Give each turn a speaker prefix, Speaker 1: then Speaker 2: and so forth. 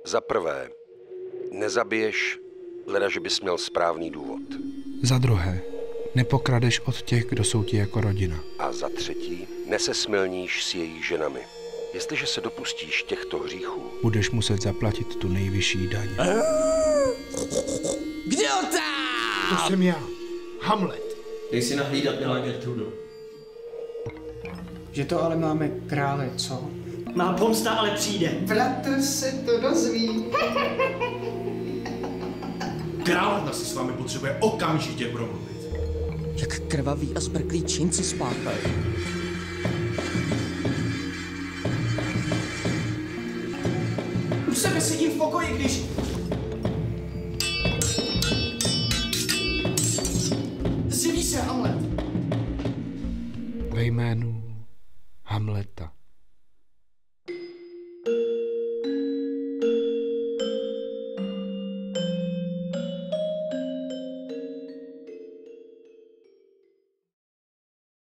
Speaker 1: Za prvé, nezabiješ, leda, že bys měl správný důvod.
Speaker 2: Za druhé, nepokradeš od těch, kdo jsou ti jako rodina.
Speaker 1: A za třetí, nesesmilníš s jejich ženami. Jestliže se dopustíš těchto hříchů,
Speaker 2: budeš muset zaplatit tu nejvyšší daň.
Speaker 3: Kde tam?
Speaker 4: To jsem já, Hamlet.
Speaker 5: Dej si nahlídat, milá Gertrudo.
Speaker 6: Že to ale máme krále, co?
Speaker 7: Má pomsta ale přijde.
Speaker 8: Bratr se to dozví.
Speaker 4: Královna si s vámi potřebuje okamžitě promluvit.
Speaker 3: Jak krvaví a zbrklí činci spáchali.
Speaker 7: Už se nesedím v pokoji, když